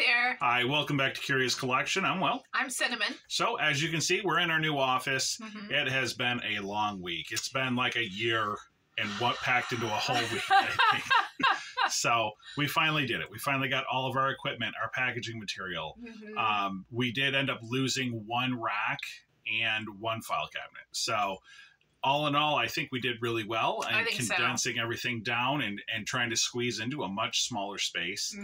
there. Hi, welcome back to Curious Collection. I'm Will. I'm Cinnamon. So, as you can see, we're in our new office. It has been a long week. It's been like a year and what packed into a whole week, I think. So, we finally did it. We finally got all of our equipment, our packaging material. We did end up losing one rack and one file cabinet. So, all in all, I think we did really well and condensing everything down and trying to squeeze into a much smaller space.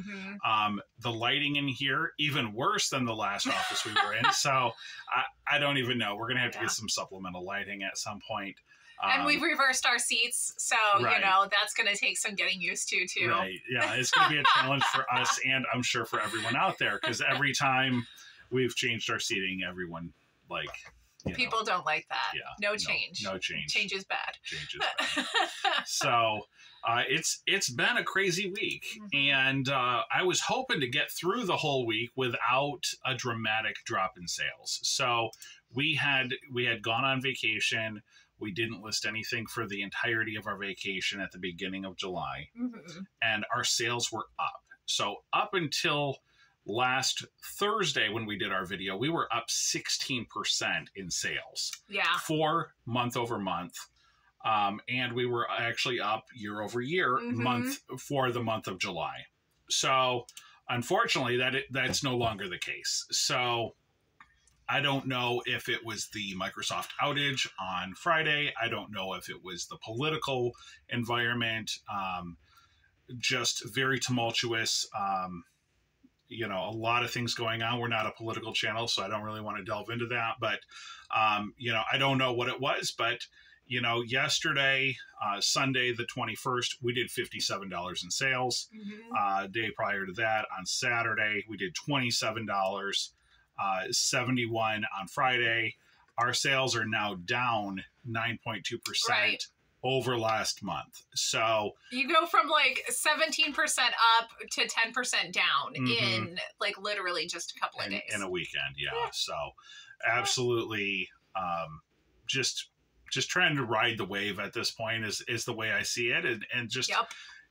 The lighting in here, even worse than the last office we were in. So I don't even know. We're going to have to get some supplemental lighting at some point. And we've reversed our seats. So, you know, that's going to take some getting used to, too. Right. Yeah, it's going to be a challenge for us and I'm sure for everyone out there. Because every time we've changed our seating, everyone, like... People don't like that. Yeah, no change. No change. Change is bad. Change is bad. So it's been a crazy week. And I was hoping to get through the whole week without a dramatic drop in sales. So we had gone on vacation. We didn't list anything for the entirety of our vacation at the beginning of July. And our sales were up. So up until last Thursday when we did our video, we were up 16% in sales. Yeah. For month over month. And we were actually up year over year for the month of July. So unfortunately that's no longer the case. So I don't know if it was the Microsoft outage on Friday. I don't know if it was the political environment, just very tumultuous. You know, a lot of things going on. We're not a political channel, so I don't really want to delve into that. But, you know, I don't know what it was. But, you know, yesterday, Sunday, the 21st, we did $57 in sales. Day prior to that, on Saturday, we did $27, 71 on Friday. Our sales are now down 9.2%. Over last month. So you go from like 17% up to 10% down in like literally just a couple of days. In a weekend, yeah. So absolutely just trying to ride the wave at this point is the way I see it. And just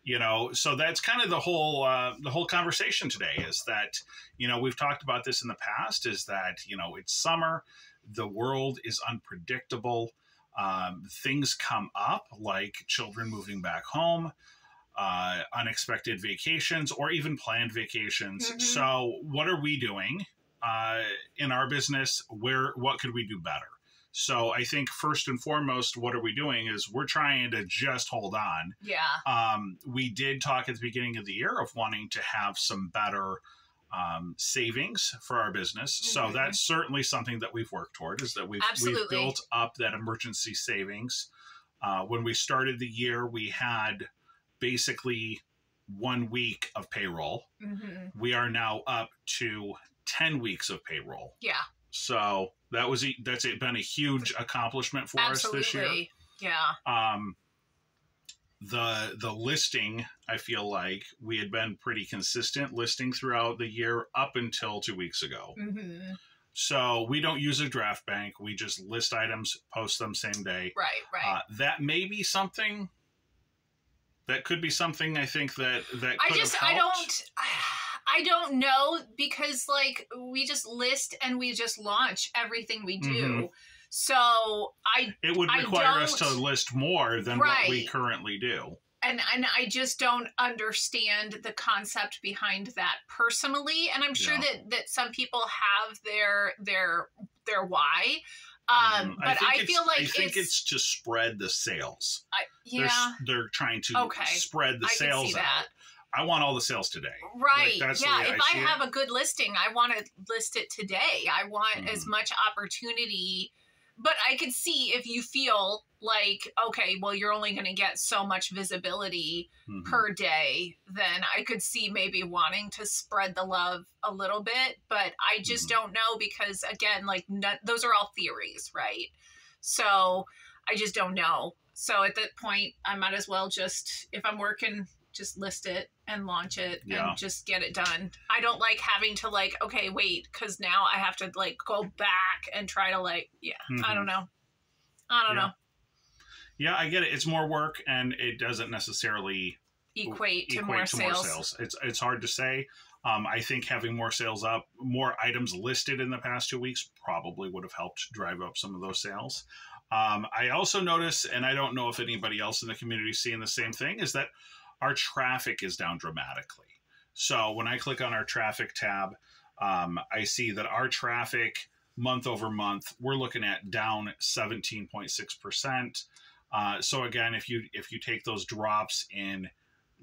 you know, so that's kind of the whole conversation today is that, you know, we've talked about this in the past, is that, you know, it's summer, the world is unpredictable. Things come up like children moving back home, unexpected vacations, or even planned vacations. So what are we doing in our business? What could we do better? So I think first and foremost, what are we doing is we're trying to just hold on. Yeah. We did talk at the beginning of the year of wanting to have some better savings for our business. So that's certainly something that we've worked toward, is that we've built up that emergency savings. When we started the year, we had basically 1 week of payroll. We are now up to 10 weeks of payroll. Yeah. So that's been a huge accomplishment for us this year. Yeah. The listing, I feel like we had been pretty consistent listing throughout the year up until 2 weeks ago. So we don't use a draft bank. We just list items, post them same day. Right. That may be something. That could be something I think that could have helped. I don't know, because like we just list and we just launch everything we do. So it would require us to list more than what we currently do. And I just don't understand the concept behind that personally. And I'm sure that some people have their why. But I feel like it's to spread the sales. They're trying to spread the sales out. I want all the sales today. Right. Like, if I have a good listing, I want to list it today. I want as much opportunity. But I could see if you feel like, okay, well, you're only going to get so much visibility per day, then I could see maybe wanting to spread the love a little bit. But I just don't know, because, again, like those are all theories, right? So I just don't know. So at that point, I might as well just, if I'm working, just list it and launch it and just get it done. I don't like having to like, okay, wait, because now I have to like go back and try to like, I don't know. I don't know. Yeah, I get it. It's more work and it doesn't necessarily equate to more sales. It's hard to say. I think having more sales up, more items listed in the past 2 weeks probably would have helped drive up some of those sales. I also notice, and I don't know if anybody else in the community is seeing the same thing, is that our traffic is down dramatically. So when I click on our traffic tab, I see that our traffic month over month, we're looking at down 17.6%. So again, if you take those drops in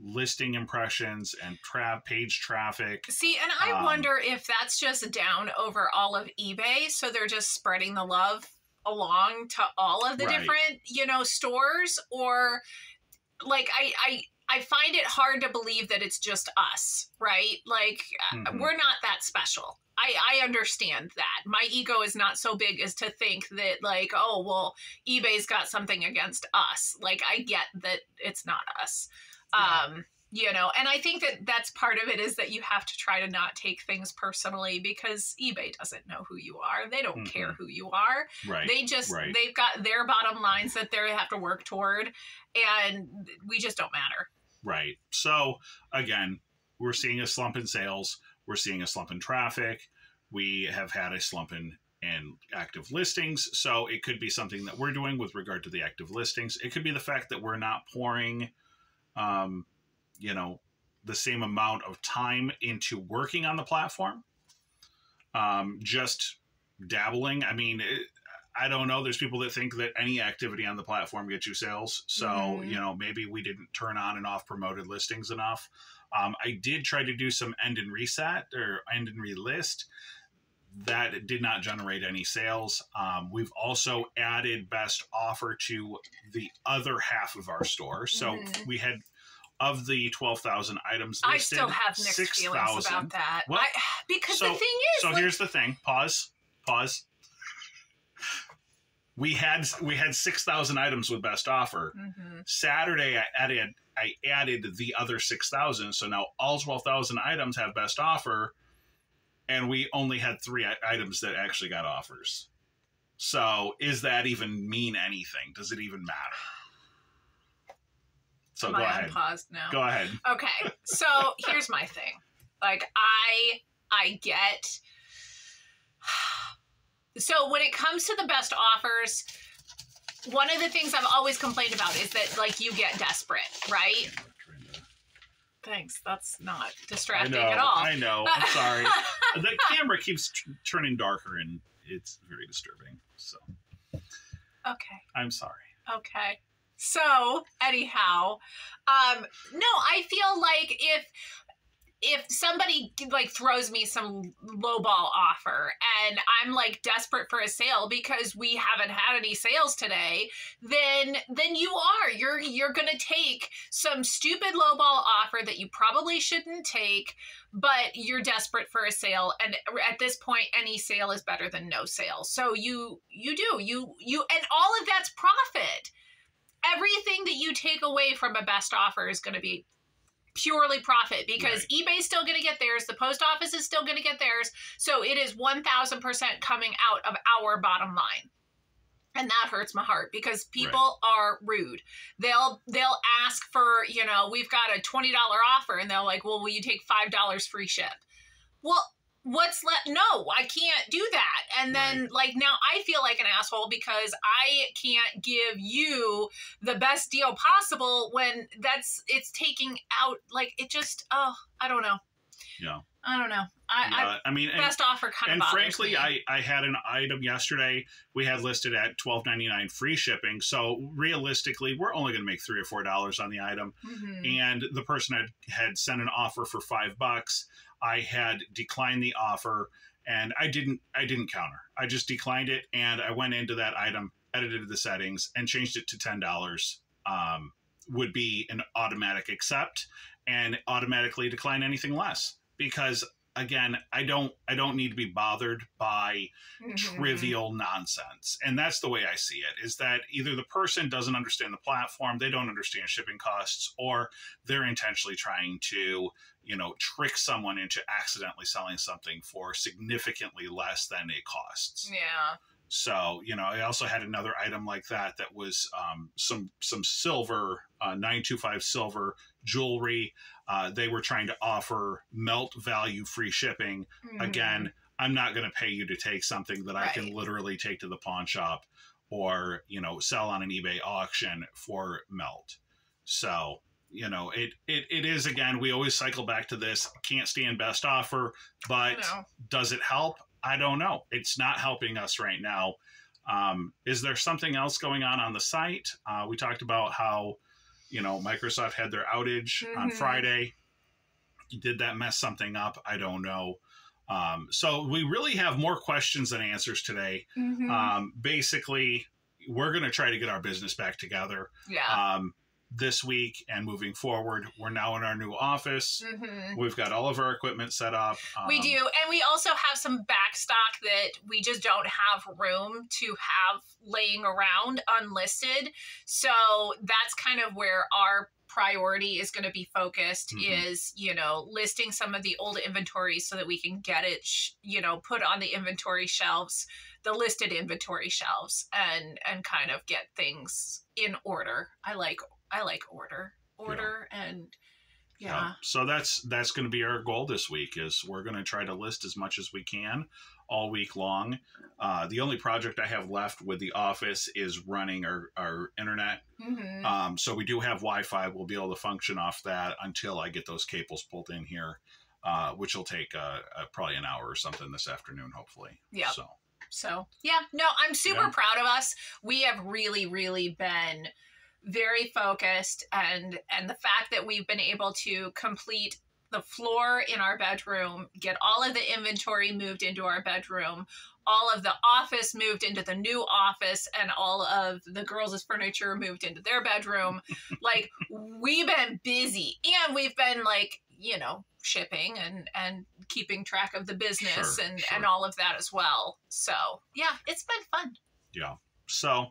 listing impressions and page traffic. See, and I wonder if that's just down over all of eBay. So they're just spreading the love along to all of the different, stores, or like, I find it hard to believe that it's just us, right? Like, we're not that special. I understand that. My ego is not so big as to think that, like, oh, well, eBay's got something against us. Like, I get that it's not us. And I think that that's part of it, is that you have to try to not take things personally, because eBay doesn't know who you are. They don't care who you are. Right. They just, they've got their bottom lines that they have to work toward, and we just don't matter. Right. So again, we're seeing a slump in sales. We're seeing a slump in traffic. We have had a slump in active listings. So it could be something that we're doing with regard to the active listings. It could be the fact that we're not pouring, the same amount of time into working on the platform, just dabbling. I mean, I don't know. There's people that think that any activity on the platform gets you sales. So, maybe we didn't turn on and off promoted listings enough. I did try to do some end and reset or end and relist. That did not generate any sales. We've also added best offer to the other half of our store. So we had, of the 12,000 items listed, I still have mixed 6, feelings about that. Because the thing is... So here's the thing. Pause. We had 6,000 items with best offer. Saturday, I added the other 6,000. So now all 12,000 items have best offer. And we only had 3 items that actually got offers. So is that even mean anything? Does it even matter? So go ahead. Paused now. Go ahead. Okay. So here's my thing. Like, I get... So when it comes to the best offers, one of the things I've always complained about is that, like, you get desperate, right? Thanks. That's not distracting at all. I know. I'm sorry. The camera keeps turning darker, and it's very disturbing. So. Okay. I'm sorry. Okay. So anyhow, no, I feel like if somebody like throws me some lowball offer and I'm like desperate for a sale because we haven't had any sales today, then you're going to take some stupid lowball offer that you probably shouldn't take, but you're desperate for a sale. And at this point, any sale is better than no sale. So you and all of that's profit. Everything that you take away from a best offer is going to be purely profit, because eBay's still going to get theirs. The post office is still going to get theirs. So it is 1,000% coming out of our bottom line. And that hurts my heart, because people are rude. They'll ask for, we've got a $20 offer, and they're like, well, will you take $5 free ship? Well, no, I can't do that. And then now I feel like an asshole because I can't give you the best deal possible when it's taking out, I don't know. Yeah. I don't know. I mean, best offer kind of bothers frankly, me. I had an item yesterday we had listed at $12.99 free shipping. So realistically, we're only going to make $3 or $4 on the item. And the person had sent an offer for $5. I had declined the offer, and I didn't counter. I just declined it, and I went into that item, edited the settings, and changed it to $10. Would be an automatic accept, and automatically decline anything less. Because again, I don't need to be bothered by trivial nonsense. And that's the way I see it, is that either the person doesn't understand the platform, they don't understand shipping costs, or they're intentionally trying to, trick someone into accidentally selling something for significantly less than it costs. Yeah. So, you know, I also had another item like that was some silver, 925 silver jewelry. They were trying to offer melt value free shipping. Again, I'm not going to pay you to take something that I can literally take to the pawn shop or, you know, sell on an eBay auction for melt. So, you know, it is, again, we always cycle back to this. Can't stand best offer, but does it help? I don't know. It's not helping us right now. Is there something else going on the site? We talked about how, you know, Microsoft had their outage on Friday. Did that mess something up? I don't know. So we really have more questions than answers today. Basically, we're going to try to get our business back together. This week and moving forward. We're now in our new office. We've got all of our equipment set up. We do. And we also have some back stock that we just don't have room to have laying around unlisted. So that's kind of where our priority is going to be focused is, you know, listing some of the old inventory so that we can get it, you know, put on the inventory shelves, the listed inventory shelves, and kind of get things in order. I like order and so that's going to be our goal this week. Is we're going to try to list as much as we can all week long. The only project I have left with the office is running our internet. So we do have Wi-Fi. We'll be able to function off that until I get those cables pulled in here, which will take probably an hour or something this afternoon, hopefully. So yeah, no, I'm super proud of us. We have really, really been very focused, and the fact that we've been able to complete the floor in our bedroom, get all of the inventory moved into our bedroom, all of the office moved into the new office, and all of the girls' furniture moved into their bedroom. Like, we've been busy, and we've been, like, you know, shipping and keeping track of the business and all of that as well. So yeah, it's been fun. Yeah. So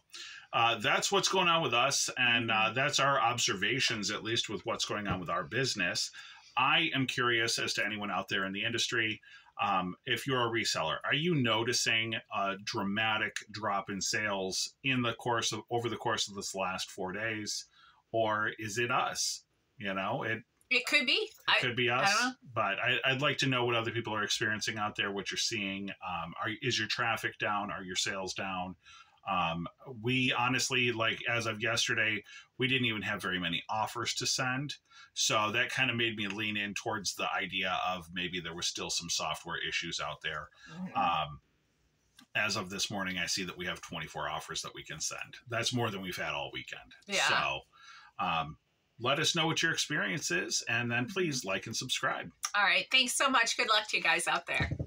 that's what's going on with us. And that's our observations, at least with what's going on with our business. I am curious as to anyone out there in the industry. If you're a reseller, are you noticing a dramatic drop in sales over the course of this last 4 days? Or is it us? You know, it could be. It could be us, but I'd like to know what other people are experiencing out there, what you're seeing. Is your traffic down? Are your sales down? We honestly, like, as of yesterday, we didn't even have very many offers to send. So that kind of made me lean in towards the idea of maybe there was still some software issues out there. As of this morning, I see that we have 24 offers that we can send. That's more than we've had all weekend. So, let us know what your experience is, and then please like and subscribe. All right. Thanks so much. Good luck to you guys out there.